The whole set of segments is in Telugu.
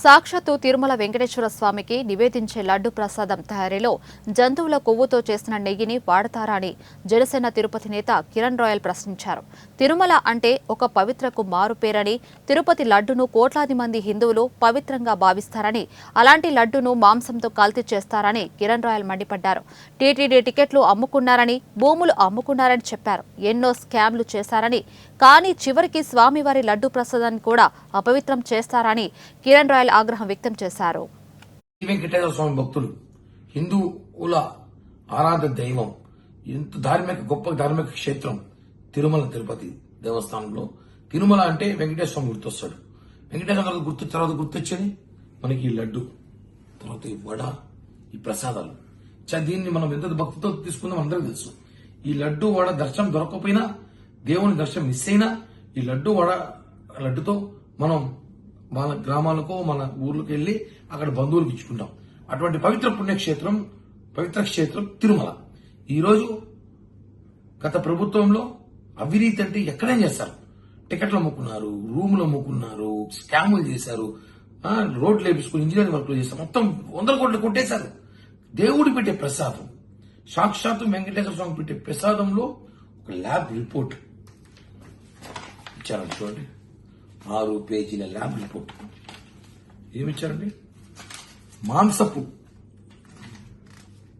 సాక్షాత్తు తిరుమల వెంకటేశ్వర స్వామికి నివేదించే లడ్డు ప్రసాదం తయారీలో జంతువుల కొవ్వుతో చేసిన నెయ్యిని వాడతారా అని జనసేన తిరుపతి నేత కిరణ్ రాయల్ ప్రశ్నించారు. తిరుమల అంటే ఒక పవిత్రకు మారుపేరని, తిరుపతి లడ్డును కోట్లాది మంది హిందువులు పవిత్రంగా భావిస్తారని, అలాంటి లడ్డును మాంసంతో కల్తీ చేస్తారని కిరణ్ రాయల్ మండిపడ్డారు. టీటీడీ టికెట్లు అమ్ముకున్నారని, భూములు అమ్ముకున్నారని చెప్పారు. ఎన్నో స్కామ్లు చేశారని, కానీ చివరికి స్వామివారి లడ్డు ప్రసాదాన్ని కూడా అపవిత్రం చేస్తారని కిరణ్ రాయల్ ఆగ్రహం వ్యక్తం చేశారు. వెంకటేశ్వర స్వామి భక్తులు, హిందువుల ఆరాధ్య దైవం, గొప్ప ధార్మిక క్షేత్రం తిరుమల తిరుపతి దేవస్థానంలో తిరుమల అంటే వెంకటేశ్వర స్వామి గుర్తొస్తాడు. వెంకటేశ్వర స్వామి తర్వాత గుర్తొచ్చేది మనకి ఈ లడ్డు, తర్వాత ఈ వడ, ఈ ప్రసాదాలు. దీన్ని మనం ఎంత భక్తితో తీసుకుందాం అందరికీ తెలుసు. ఈ లడ్డు వడ దర్శనం దొరకకపోయినా, దేవుని దర్శనం మిస్ అయినా, ఈ లడ్డుతో మనం మన గ్రామాలకు, మన ఊర్లకు వెళ్లి అక్కడ బంధువులకు ఇచ్చుకుంటాం. అటువంటి పవిత్ర క్షేత్రం తిరుమల. ఈరోజు గత ప్రభుత్వంలో అవినీతి అంటే ఎక్కడేం చేస్తారు. టికెట్లు అమ్ముకున్నారు, రూములు అమ్ముకున్నారు, స్కాములు చేశారు, రోడ్లు వేపించుకుని ఇంజనీరింగ్ వర్క్లు చేశారు, మొత్తం 100 కోట్లు కొట్టేశారు. దేవుడు పెట్టే ప్రసాదం, సాక్షాత్తు వెంకటేశ్వర స్వామి పెట్టే ప్రసాదంలో ఒక ల్యాబ్ రిపోర్ట్ ఇచ్చారండి. చూడండి, 6 పేజీల ల్యాబ్ రిపోర్ట్ ఏమిచ్చారండి?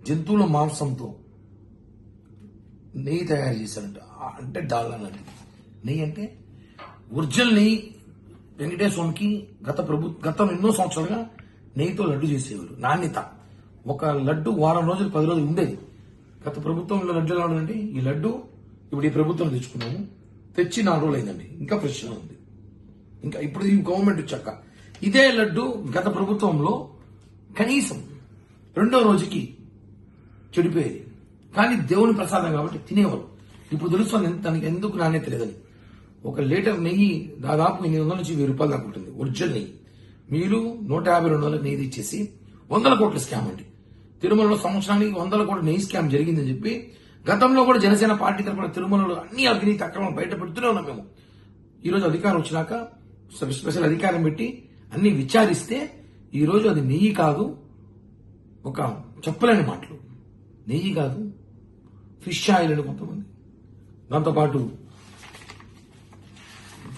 జంతువుల మాంసంతో నెయ్యి తయారు చేశారంట. అంటే డాల్డా నది నెయ్యి, అంటే ఒరిజినల్ నెయ్యి. వెంకటేశ్వర స్వామికి గతం ఎన్నో సంవత్సరాలుగా నెయ్యితో లడ్డు చేసేవారు. నాణ్యత. ఒక లడ్డు వారం రోజులు 10 రోజులు ఉండేది. గత ప్రభుత్వంలో లడ్డు ఎలా ఉందండి? ఈ లడ్డు ఇప్పుడు ఈ ప్రభుత్వం తెచ్చుకున్నాము, తెచ్చి 4 రోజులు అయిందండి, ఇంకా ఫ్రెష్ గా ఉంది. ఇంకా ఇప్పుడు ఈ గవర్నమెంట్ వచ్చాక ఇదే లడ్డు గత ప్రభుత్వంలో కనీసం 2వ రోజుకి చెడిపోయేది. కానీ దేవుని ప్రసాదం కాబట్టి తినేవారు. ఇప్పుడు తెలుస్తుంది దానికి ఎందుకు నాణ్యత లేదని. 1 లీటర్ నెయ్యి దాదాపు 800 నుంచి 1000 రూపాయలు దాకా ఉంటుంది ఒరిజినల్ నెయ్యి. మీరు 150-200 నెయ్యి ఇచ్చేసి 100 కోట్ల స్కామ్ అండి. తిరుమలలో సంవత్సరానికి 100 కోట్ల నెయ్యి స్కామ్ జరిగిందని చెప్పి గతంలో కూడా జనసేన పార్టీ తరఫున తిరుమలలో అన్ని అవినీతి అక్రమాలు బయట పెడుతూనే ఉన్నాం మేము. ఈ రోజు అధికారం వచ్చినాక స్పెషల్ అధికారం పెట్టి అన్ని విచారిస్తే ఈ రోజు అది నెయ్యి కాదు, ఒక చెప్పలేని మాటలు, నెయ్యి కాదు, ఫిష్ ఆయిల్ అని కొంతమంది, దాంతోపాటు